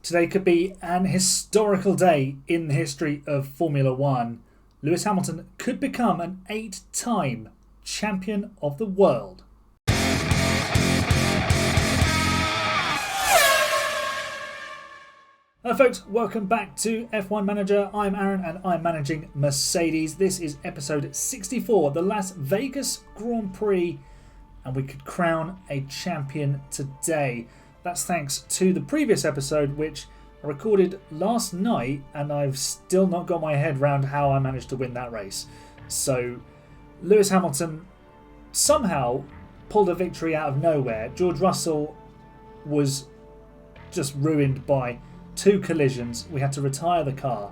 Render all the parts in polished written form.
Today could be an historical day in the history of Formula One. Lewis Hamilton could become an 8-time champion of the world. Hello folks, welcome back to F1 Manager. I'm Aaron and I'm managing Mercedes. This is episode 64, the Las Vegas Grand Prix, and we could crown a champion today. That's thanks to the previous episode, which I recorded last night, and I've still not got my head around how I managed to win that race. So, Lewis Hamilton somehow pulled a victory out of nowhere. George Russell was just ruined by 2 collisions. We had to retire the car,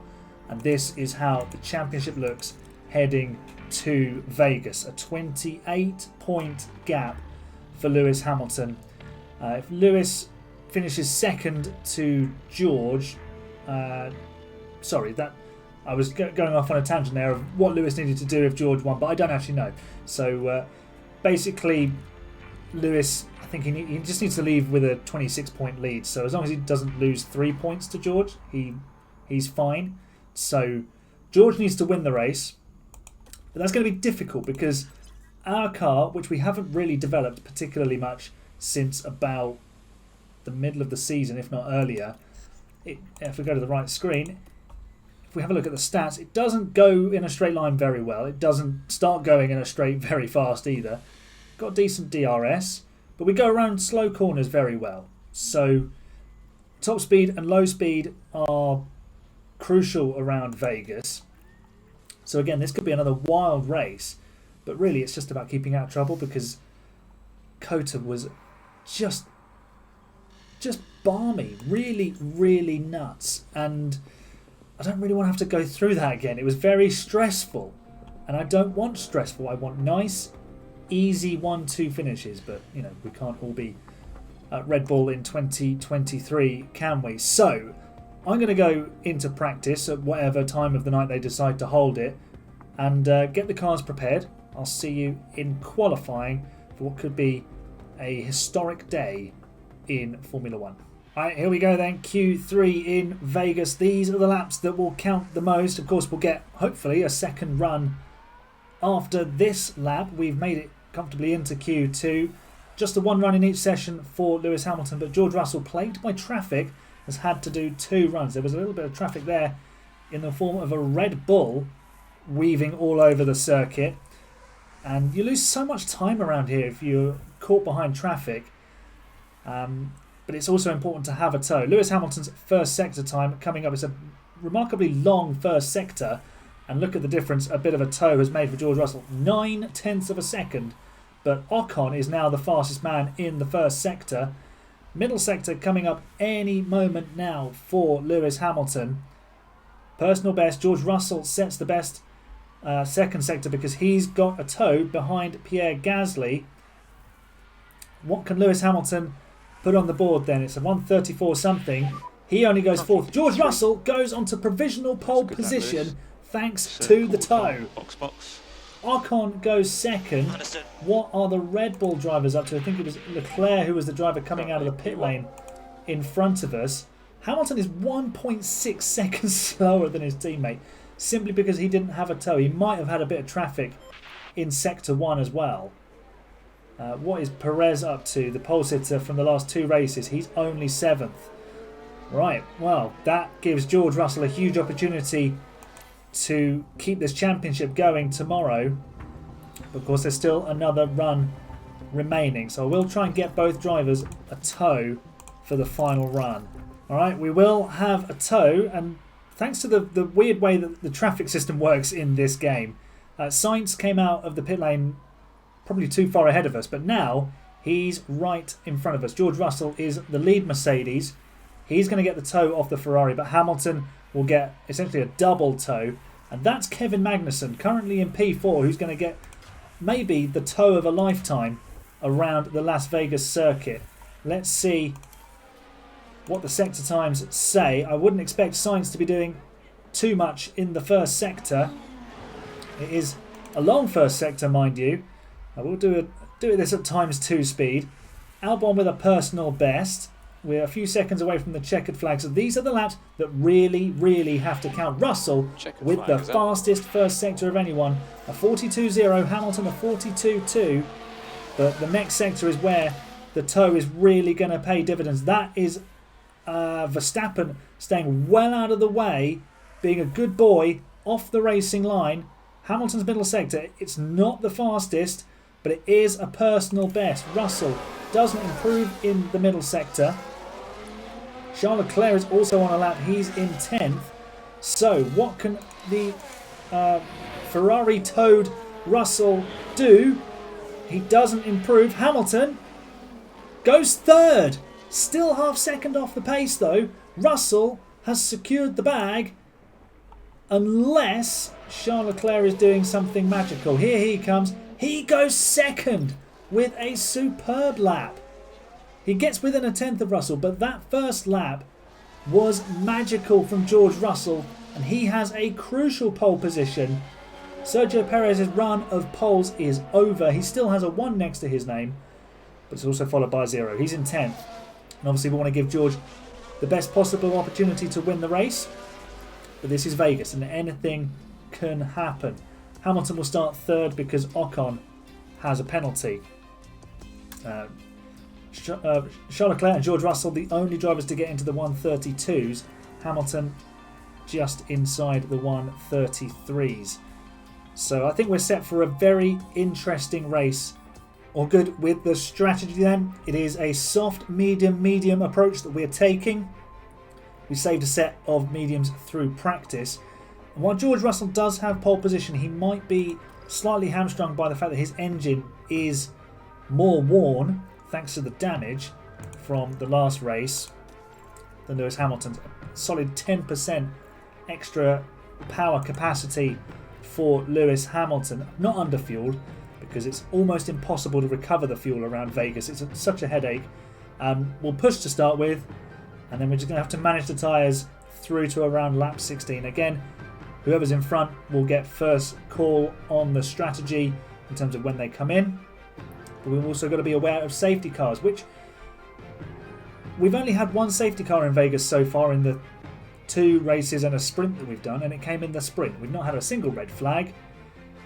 and this is how the championship looks heading to Vegas. A 28-point gap for Lewis Hamilton. If Lewis finishes second to George, I was going off on a tangent there of what Lewis needed to do if George won, but I don't actually know. So basically, Lewis, I think he just needs to leave with a 26-point lead. So as long as he doesn't lose 3 points to George, he's fine. So George needs to win the race, but that's going to be difficult because our car, which we haven't really developed particularly much since about the middle of the season, if not earlier. If we go to the right screen, if we have a look at the stats, it doesn't go in a straight line very well. It doesn't start going in a straight very fast either. Got decent DRS, but we go around slow corners very well. So top speed and low speed are crucial around Vegas. So again, this could be another wild race, but really it's just about keeping out of trouble because Cota was just balmy, really nuts, and I don't really want to have to go through that again. It was very stressful, and I don't want stressful. I want nice, easy 1-2 finishes, but you know, we can't all be Red Bull in 2023, can we? So I'm going to go into practice at whatever time of the night they decide to hold it and get the cars prepared. I'll see you in qualifying for what could be a historic day in Formula One. Alright, here we go then. Q3 in Vegas. These are the laps that will count the most. Of course, we'll get, hopefully, a second run after this lap. We've made it comfortably into Q2. Just the 1 run in each session for Lewis Hamilton, but George Russell, plagued by traffic, has had to do 2 runs. There was a little bit of traffic there in the form of a Red Bull weaving all over the circuit. And you lose so much time around here if you're caught behind traffic. But it's also important to have a tow. Lewis Hamilton's first sector time coming up. It's a remarkably long first sector. And look at the difference a bit of a tow has made for George Russell. 9/10 of a second. But Ocon is now the fastest man in the first sector. Middle sector coming up any moment now for Lewis Hamilton. Personal best. George Russell sets the best second sector because he's got a tow behind Pierre Gasly. What can Lewis Hamilton put on the board then? It's a 134 something. He only goes 4th. George Russell goes onto provisional pole position thanks to the tow. Ocon goes 2nd. What are the Red Bull drivers up to? I think it was Leclerc who was the driver coming out of the pit lane in front of us. Hamilton is 1.6 seconds slower than his teammate simply because he didn't have a tow. He might have had a bit of traffic in Sector 1 as well. What is Perez up to? The pole sitter from the last 2 races. He's only 7th. Right, well, that gives George Russell a huge opportunity to keep this championship going tomorrow. But of course, there's still another run remaining. So I will try and get both drivers a tow for the final run. Alright, we will have a tow, and thanks to the weird way that the traffic system works in this game, Sainz came out of the pit lane probably too far ahead of us, but now he's right in front of us. George Russell is the lead Mercedes. He's going to get the tow off the Ferrari, but Hamilton will get essentially a double tow, and that's Kevin Magnussen, currently in P4, who's going to get maybe the tow of a lifetime around the Las Vegas circuit. Let's see what the sector times say. I wouldn't expect Sainz to be doing too much in the first sector. It is a long first sector, mind you. I will do this at ×2 speed. Albon with a personal best. We're a few seconds away from the checkered flag, so these are the laps that really, really have to count. Russell Checkered with flag, the fastest first sector of anyone, a 42.0, Hamilton a 42.2, but the next sector is where the tow is really going to pay dividends. That is Verstappen staying well out of the way, being a good boy off the racing line. Hamilton's middle sector, it's not the fastest, but it is a personal best. Russell doesn't improve in the middle sector. Charles Leclerc is also on a lap. He's in 10th. So what can the Ferrari towed Russell do? He doesn't improve. Hamilton goes third. Still half second off the pace though. Russell has secured the bag. Unless Charles Leclerc is doing something magical. Here he comes. He goes second with a superb lap. He gets within a tenth of Russell, but that first lap was magical from George Russell, and he has a crucial pole position. Sergio Perez's run of poles is over. He still has a 1 next to his name, but it's also followed by a 0. He's in 10th. And obviously we want to give George the best possible opportunity to win the race. But this is Vegas, and anything can happen. Hamilton will start third because Ocon has a penalty. Charles Leclerc and George Russell, the only drivers to get into the 132s. Hamilton just inside the 133s. So I think we're set for a very interesting race. All good with the strategy then. It is a soft, medium approach that we're taking. We saved a set of mediums through practice. And while George Russell does have pole position, he might be slightly hamstrung by the fact that his engine is more worn thanks to the damage from the last race than Lewis Hamilton's. A solid 10% extra power capacity for Lewis Hamilton. Not underfueled, because it's almost impossible to recover the fuel around Vegas. It's such a headache. We'll push to start with, and then we're just going to have to manage the tyres through to around lap 16. Again, whoever's in front will get first call on the strategy in terms of when they come in. But we've also got to be aware of safety cars, which we've only had one safety car in Vegas so far in the 2 races and a sprint that we've done, and it came in the sprint. We've not had a single red flag.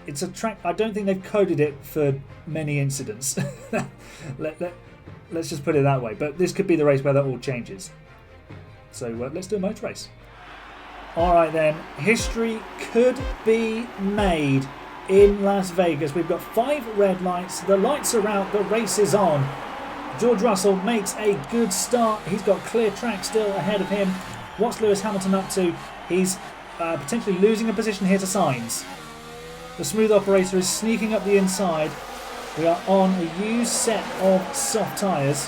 It's a track, I don't think they've coded it for many incidents. Let's just put it that way. But this could be the race where that all changes. So let's do a motor race. Alright then, history could be made in Las Vegas. We've got 5 red lights, the lights are out, the race is on. George Russell makes a good start. He's got clear track still ahead of him. What's Lewis Hamilton up to? He's potentially losing a position here to Sainz. The smooth operator is sneaking up the inside. We are on a used set of soft tyres.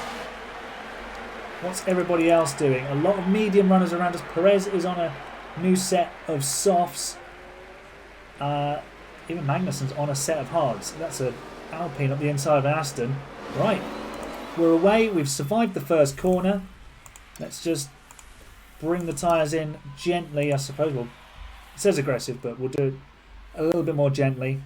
What's everybody else doing? A lot of medium runners around us. Perez is on a new set of softs. Even Magnussen's on a set of hards. That's an Alpine up the inside of an Aston. Right, we're away. We've survived the first corner. Let's just bring the tyres in gently, I suppose. Well, it says aggressive, but we'll do it a little bit more gently.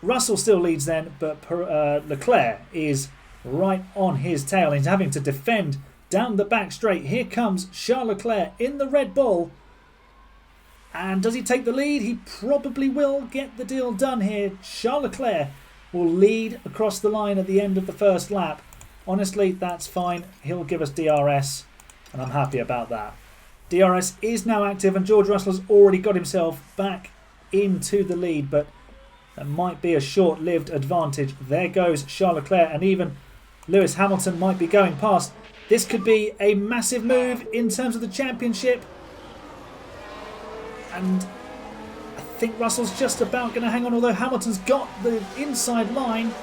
Russell still leads then, but Leclerc is right on his tail. He's having to defend down the back straight. Here comes Charles Leclerc in the Red Bull. And does he take the lead? He probably will get the deal done here. Charles Leclerc will lead across the line at the end of the first lap. Honestly, that's fine. He'll give us DRS, and I'm happy about that. DRS is now active, and George Russell has already got himself back into the lead, but that might be a short-lived advantage. There goes Charles Leclerc, and even Lewis Hamilton might be going past. This could be a massive move in terms of the championship. And I think Russell's just about going to hang on, although Hamilton's got the inside line.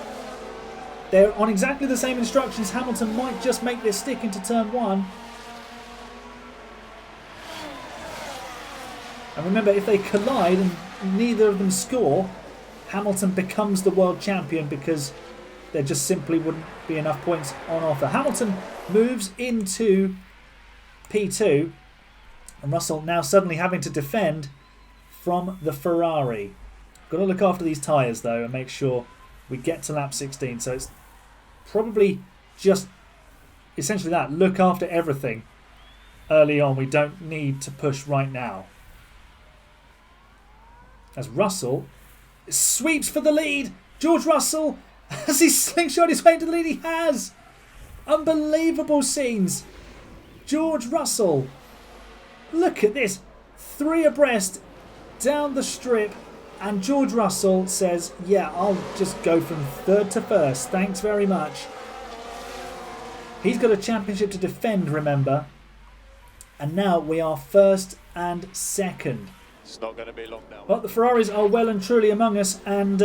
They're on exactly the same instructions. Hamilton might just make this stick into turn 1. And remember, if they collide and neither of them score, Hamilton becomes the world champion because there just simply wouldn't be enough points on offer. Hamilton moves into P2. And Russell now suddenly having to defend from the Ferrari. Got to look after these tyres though and make sure we get to lap 16. So it's probably just essentially that. Look after everything early on. We don't need to push right now. As Russell sweeps for the lead. George Russell, has he slingshot his way to the lead? He has. Unbelievable scenes. George Russell. Look at this. 3 abreast down the strip. And George Russell says, yeah, I'll just go from 3rd to 1st. Thanks very much. He's got a championship to defend, remember. And now we are 1st and 2nd. It's not going to be long now. But the Ferraris are well and truly among us. And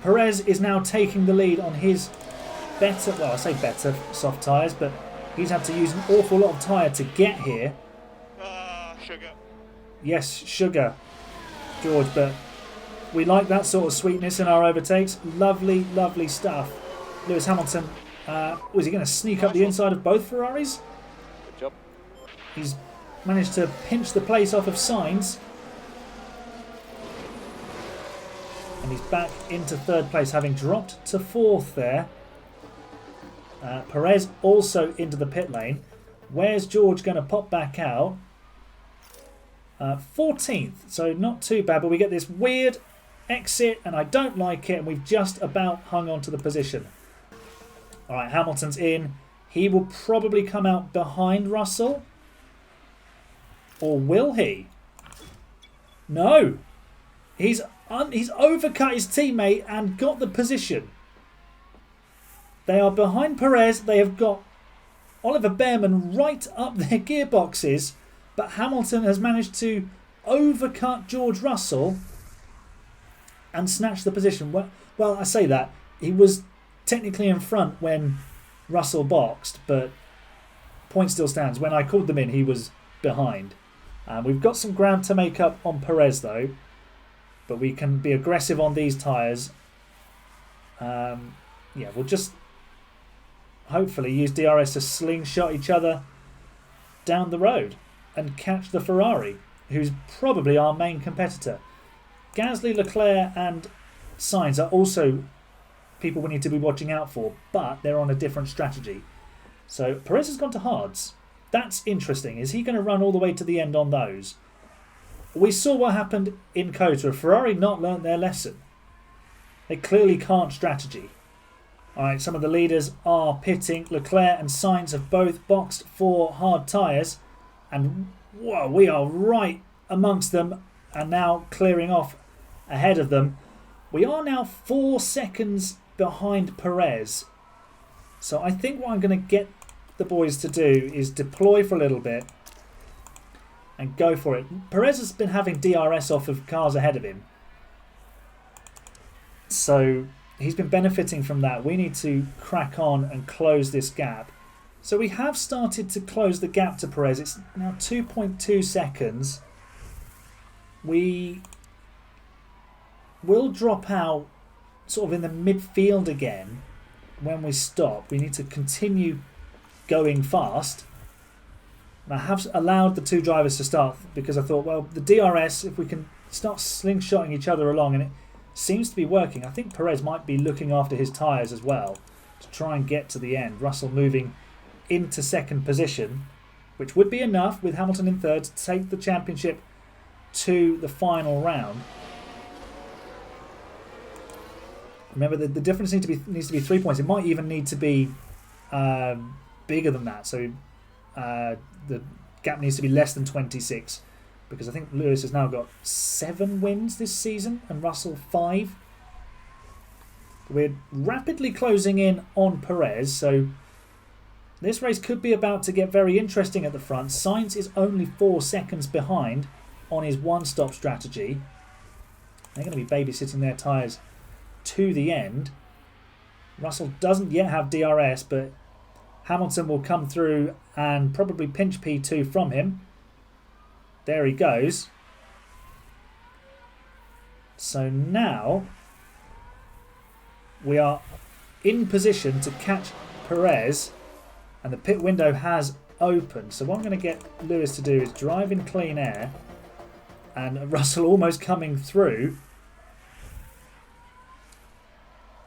Perez is now taking the lead on his better, well, I say better soft tyres, but he's had to use an awful lot of tyre to get here. Sugar. Yes, sugar, George, but we like that sort of sweetness in our overtakes. Lovely, lovely stuff. Lewis Hamilton, was he going to sneak up the inside of both Ferraris? Good job. He's managed to pinch the place off of Sainz. And he's back into 3rd place, having dropped to 4th there. Perez also into the pit lane. Where's George going to pop back out? 14th, so not too bad, but we get this weird exit and I don't like it, and we've just about hung on to the position. Alright, Hamilton's in. He will probably come out behind Russell. Or will he? No. He's overcut his teammate and got the position. They are behind Perez. They have got Oliver Bearman right up their gearboxes, but Hamilton has managed to overcut George Russell and snatch the position. Well, I say that. He was technically in front when Russell boxed, but point still stands. When I called them in, he was behind. We've got some ground to make up on Perez, though, but we can be aggressive on these tyres. Yeah, we'll just hopefully use DRS to slingshot each other down the road and catch the Ferrari, who's probably our main competitor. Gasly, Leclerc and Sainz are also people we need to be watching out for, but they're on a different strategy. So Perez has gone to hards. That's interesting. Is he going to run all the way to the end on those? We saw what happened in Kota. Ferrari not learnt their lesson. They clearly can't strategy. Alright, some of the leaders are pitting. Leclerc and Sainz have both boxed for hard tyres. And whoa, we are right amongst them and now clearing off ahead of them. We are now 4 seconds behind Perez. So I think what I'm going to get the boys to do is deploy for a little bit and go for it. Perez has been having DRS off of cars ahead of him. So he's been benefiting from that. We need to crack on and close this gap. So we have started to close the gap to Perez. It's now 2.2 seconds. We will drop out sort of in the midfield again when we stop. We need to continue going fast. And I have allowed the 2 drivers to start because I thought, well, the DRS, if we can start slingshotting each other along, and it seems to be working. I think Perez might be looking after his tyres as well to try and get to the end. Russell moving into 2nd position, which would be enough with Hamilton in 3rd to take the championship to the final round. Remember, the difference needs to be 3 points. It might even need to be bigger than that. So the gap needs to be less than 26, because I think Lewis has now got 7 wins this season and Russell 5. We're rapidly closing in on Perez, so this race could be about to get very interesting at the front. Sainz is only 4 seconds behind on his one-stop strategy. They're going to be babysitting their tyres to the end. Russell doesn't yet have DRS, but Hamilton will come through and probably pinch P2 from him. There he goes. So now we are in position to catch Perez, and the pit window has opened. So what I'm going to get Lewis to do is drive in clean air, and Russell almost coming through.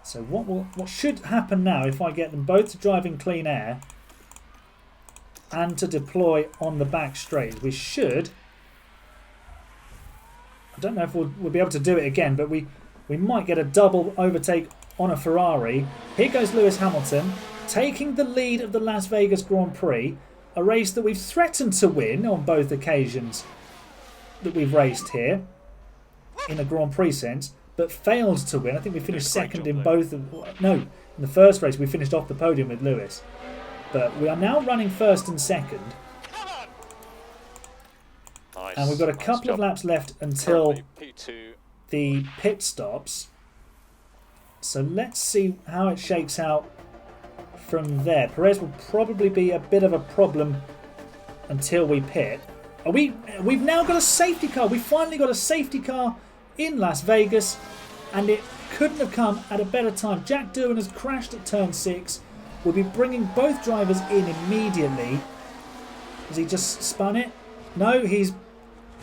So what should happen now, if I get them both to drive in clean air, and to deploy on the back straight. We should. I don't know if we'll be able to do it again, but we might get a double overtake on a Ferrari. Here goes Lewis Hamilton, taking the lead of the Las Vegas Grand Prix, a race that we've threatened to win on both occasions that we've raced here, in a Grand Prix sense, but failed to win. I think we finished second in both of... No, in the first race we finished off the podium with Lewis. But we are now running first and second. Nice, and we've got a couple of laps left until P2. the pit stops. So let's see how it shakes out from there. Perez will probably be a bit of a problem until we pit. We've now got a safety car. We finally got a safety car in Las Vegas, and it couldn't have come at a better time. Jack Doohan has crashed at turn 6. We'll be bringing both drivers in immediately. Has he just spun it? No, he's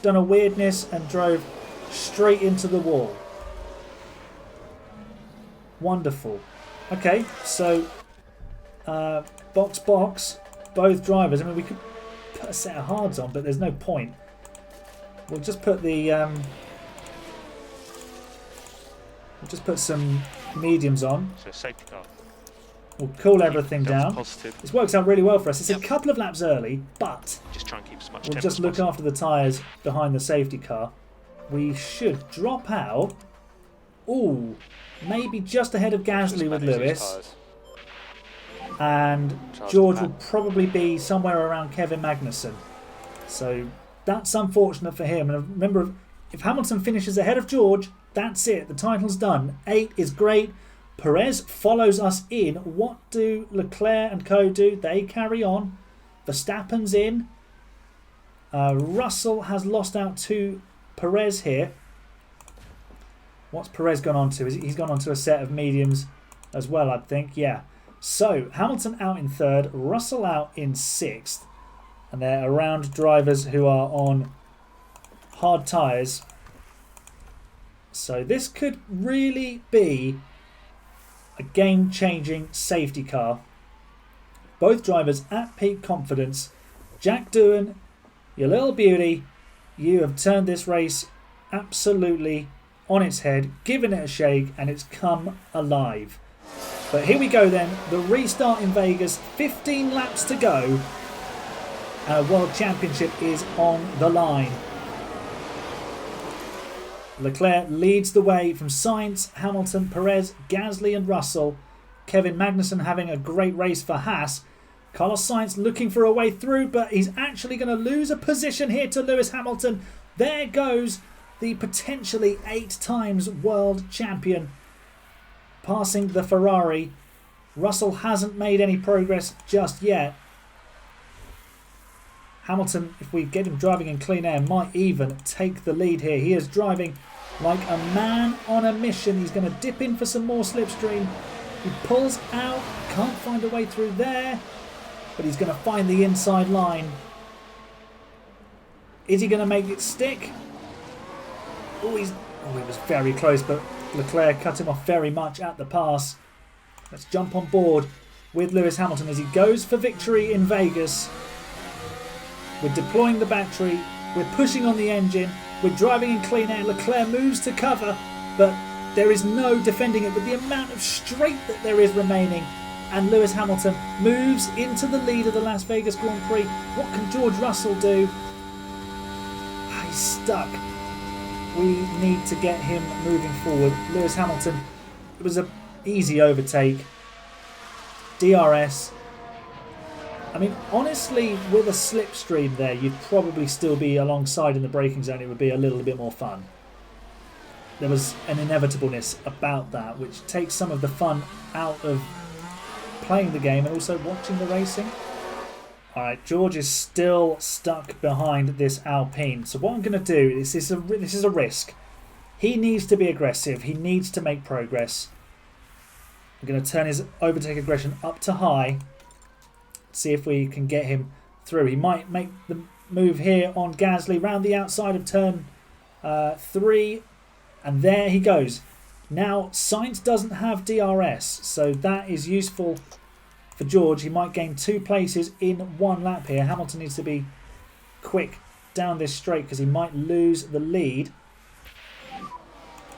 done a weirdness and drove straight into the wall. Wonderful. Okay, so box, both drivers. I mean, we could put a set of hards on, but there's no point. We'll just put the we'll just put some mediums on. So safety car. We'll cool everything down. Positive. This works out really well for us. It's a couple of laps early, but Just try and keep as much we'll tempo just as look possible. after the tyres behind the safety car. We should drop out. Ooh, maybe just ahead of Gasly with Lewis. And George will probably be somewhere around Kevin Magnussen. So that's unfortunate for him. And remember, if Hamilton finishes ahead of George, that's it. The title's done. 8 is great. Perez follows us in. What do Leclerc and co do? They carry on. Verstappen's in. Russell has lost out to Perez here. What's Perez gone on to? He's gone on to a set of mediums as well, I think. Yeah. So, Hamilton out in 3rd. Russell out in 6th. And they're around drivers who are on hard tyres. So this could really be a game-changing safety car. Both drivers at peak confidence. Jack Doohan, your little beauty, you have turned this race absolutely on its head, given it a shake, and it's come alive. But here we go then, the restart in Vegas, 15 laps to go. World Championship is on the line. Leclerc leads the way from Sainz, Hamilton, Perez, Gasly and Russell. Kevin Magnussen having a great race for Haas. Carlos Sainz looking for a way through, but he's actually going to lose a position here to Lewis Hamilton. There goes the potentially 8 times world champion, passing the Ferrari. Russell hasn't made any progress just yet. Hamilton, if we get him driving in clean air, might even take the lead here. He is driving like a man on a mission. He's going to dip in for some more slipstream. He pulls out, can't find a way through there, but he's going to find the inside line. Is he going to make it stick? Oh, he was very close, but Leclerc cut him off very much at the pass. Let's jump on board with Lewis Hamilton as he goes for victory in Vegas. We're deploying the battery, we're pushing on the engine, we're driving in clean air. Leclerc moves to cover, but there is no defending it with the amount of straight that there is remaining. And Lewis Hamilton moves into the lead of the Las Vegas Grand Prix. What can George Russell do? He's stuck. We need to get him moving forward. Lewis Hamilton, it was an easy overtake. DRS. I mean, honestly, with a slipstream there, you'd probably still be alongside in the braking zone. It would be a little bit more fun. There was an inevitableness about that, which takes some of the fun out of playing the game and also watching the racing. Alright, George is still stuck behind this Alpine. So what I'm going to do, this is a risk. He needs to be aggressive. He needs to make progress. I'm going to turn his overtake aggression up to high. See if we can get him through. He might make the move here on Gasly round the outside of turn 3. And there he goes. Now, Sainz doesn't have DRS, so that is useful for George. He might gain 2 places in 1 lap here. Hamilton needs to be quick down this straight because he might lose the lead.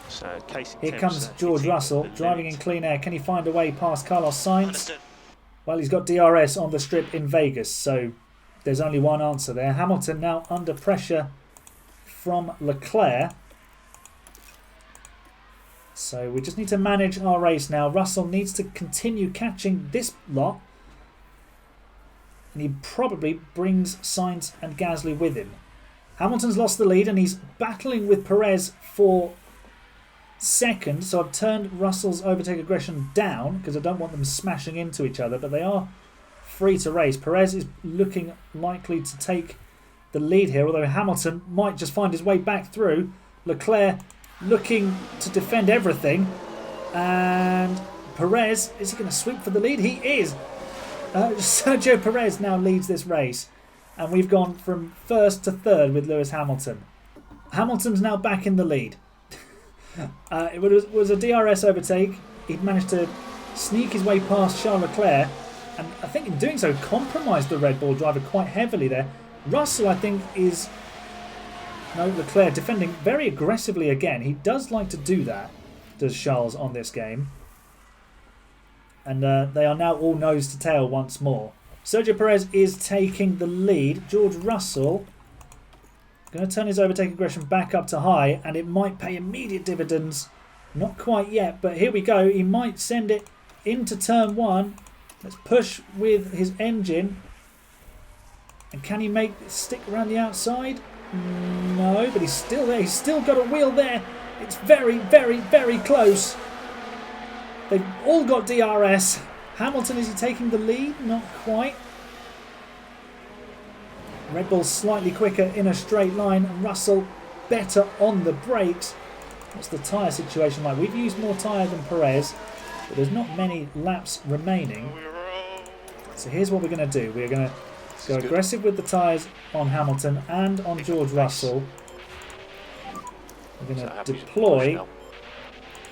So Here comes George Russell driving in clean air. Can he find a way past Carlos Sainz? Well, he's got DRS on the strip in Vegas, so there's only one answer there. Hamilton now under pressure from Leclerc. So we just need to manage our race now. Russell needs to continue catching this lot. And he probably brings Sainz and Gasly with him. Hamilton's lost the lead and he's battling with Perez for second. So I've turned Russell's overtake aggression down because I don't want them smashing into each other. But they are free to race. Perez is looking likely to take the lead here. Although Hamilton might just find his way back through. Leclerc looking to defend everything. And Perez, is he going to sweep for the lead? He is. Sergio Perez now leads this race. And we've gone from first to third with Lewis Hamilton. Hamilton's now back in the lead. It was a DRS overtake. He'd managed to sneak his way past Charles Leclerc. And I think in doing so compromised the Red Bull driver quite heavily there. Russell, I think, is... No, Leclerc defending very aggressively again. He does like to do that, does Charles, on this game. And they are now all nose to tail once more. Sergio Perez is taking the lead. George Russell going to turn his overtake aggression back up to high, and it might pay immediate dividends. Not quite yet, but here we go. He might send it into turn 1. Let's push with his engine. And can he make it stick around the outside? No, but he's still there. He's still got a wheel there. It's very, very, very close. They've all got DRS. Hamilton, is he taking the lead? Not quite. Red Bull slightly quicker in a straight line. Russell better on the brakes. What's the tyre situation like? We've used more tyre than Perez, but there's not many laps remaining. So here's what we're going to do. We're going to go aggressive with the tyres on Hamilton and on George Russell. We're going to deploy,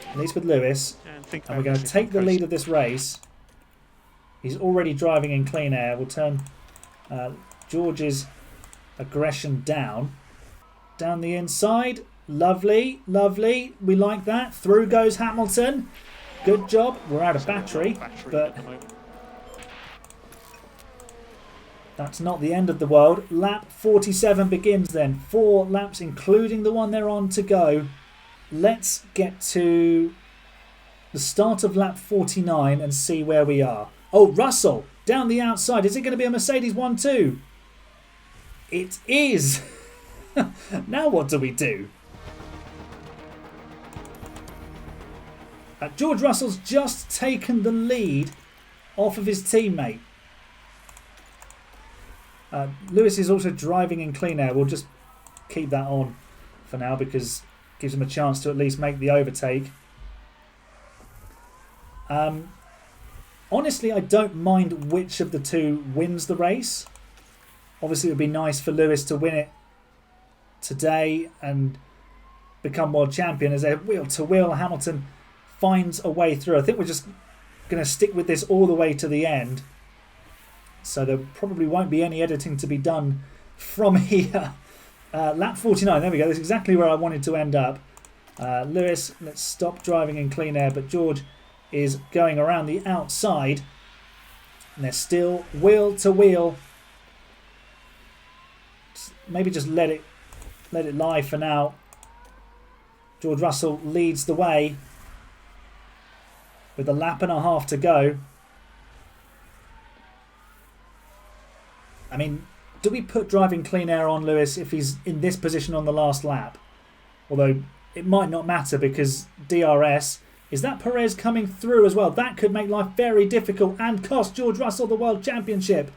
at least with Lewis, and we're going to take the lead of this race. He's already driving in clean air. We'll turn George's aggression down the inside. Lovely, lovely. We like that. Through goes Hamilton. Good job. We're out of battery, but that's not the end of the world. Lap 47 begins then. 4 laps, including the one they're on, to go. Let's get to the start of lap 49 and see where we are. Oh, Russell down the outside. Is it going to be a Mercedes 1-2? It is. Now what do we do? George Russell's just taken the lead off of his teammate. Lewis is also driving in clean air. We'll just keep that on for now because it gives him a chance to at least make the overtake. Honestly, I don't mind which of the two wins the race. Obviously, it would be nice for Lewis to win it today and become world champion as a wheel-to-wheel. Hamilton finds a way through. I think we're just going to stick with this all the way to the end. So there probably won't be any editing to be done from here. Lap 49, there we go. That's exactly where I wanted to end up. Lewis, let's stop driving in clean air, but George is going around the outside. And they're still wheel to wheel. Maybe just let it lie for now. George Russell leads the way with a lap and a half to go. I mean, do we put driving clean air on Lewis if he's in this position on the last lap? Although it might not matter because DRS. Is that Perez coming through as well? That could make life very difficult and cost George Russell the World Championship.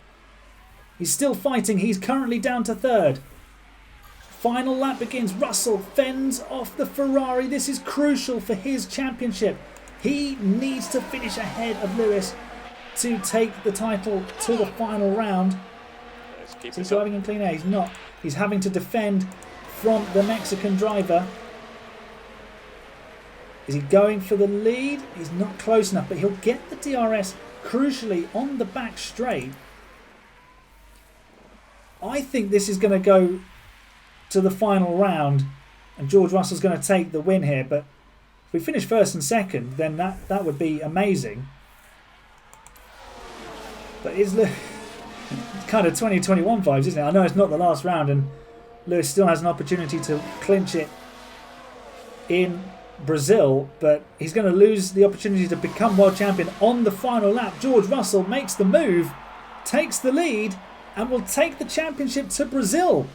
He's still fighting. He's currently down to third. Final lap begins. Russell fends off the Ferrari. This is crucial for his championship. He needs to finish ahead of Lewis to take the title to the final round. Is he driving in clean air? He's not. He's having to defend from the Mexican driver. Is he going for the lead? He's not close enough, but he'll get the DRS crucially on the back straight. I think this is going to go to the final round and George Russell's going to take the win here, but if we finish first and second, then that would be amazing. But it's kind of 2021 vibes, isn't it? I know it's not the last round and Lewis still has an opportunity to clinch it in Brazil, but he's going to lose the opportunity to become world champion on the final lap. George Russell makes the move, takes the lead, and will take the championship to Brazil.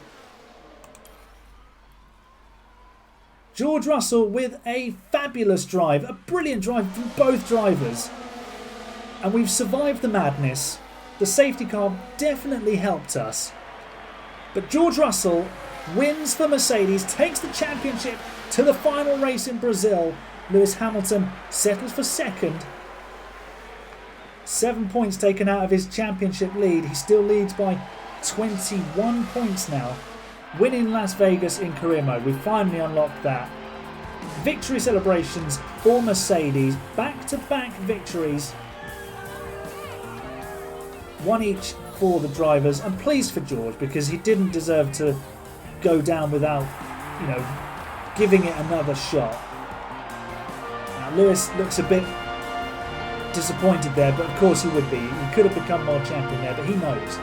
George Russell with a fabulous drive, a brilliant drive from both drivers. And we've survived the madness. The safety car definitely helped us. But George Russell wins for Mercedes, takes the championship to the final race in Brazil. Lewis Hamilton settles for second. 7 points taken out of his championship lead. He still leads by 21 points now. Winning Las Vegas in career mode. We've finally unlocked that. Victory celebrations for Mercedes. Back-to-back victories. One each for the drivers. I'm pleased for George because he didn't deserve to go down without, giving it another shot. Now Lewis looks a bit disappointed there, but of course he would be. He could have become world champion there, but he knows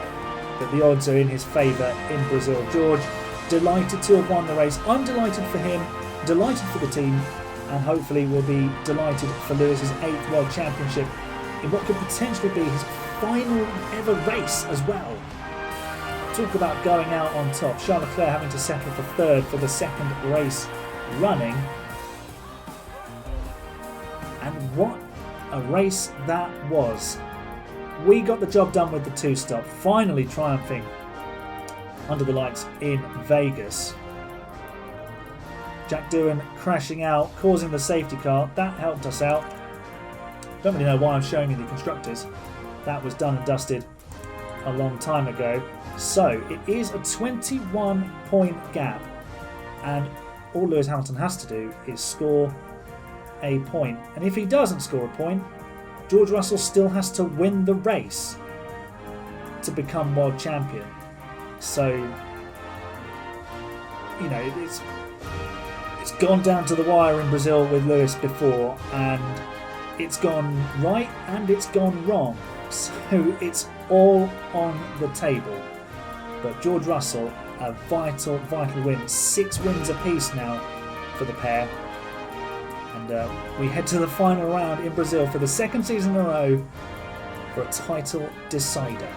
that the odds are in his favour in Brazil. George, delighted to have won the race. I'm delighted for him, delighted for the team, and hopefully will be delighted for Lewis's 8th world championship in what could potentially be his final ever race as well. Talk about going out on top. Charles Leclerc having to settle for third for the second race running. And what a race that was. We got the job done with the two-stop, finally triumphing under the lights in Vegas. Jack Doohan crashing out, causing the safety car. That helped us out. Don't really know why I'm showing you the constructors. That was done and dusted a long time ago. So it is a 21-point gap, and all Lewis Hamilton has to do is score a point. And if he doesn't score a point, George Russell still has to win the race to become world champion. So, it's gone down to the wire in Brazil with Lewis before, and it's gone right and it's gone wrong. So it's all on the table. But George Russell, a vital win. 6 wins apiece now for the pair. And we head to the final round in Brazil for the second season in a row for a title decider.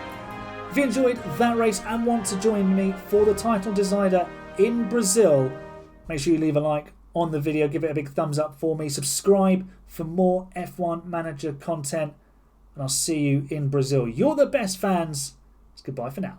If you enjoyed that race and want to join me for the title decider in Brazil, make sure you leave a like on the video, give it a big thumbs up for me, subscribe for more F1 Manager content, and I'll see you in Brazil. You're the best fans. It's goodbye for now.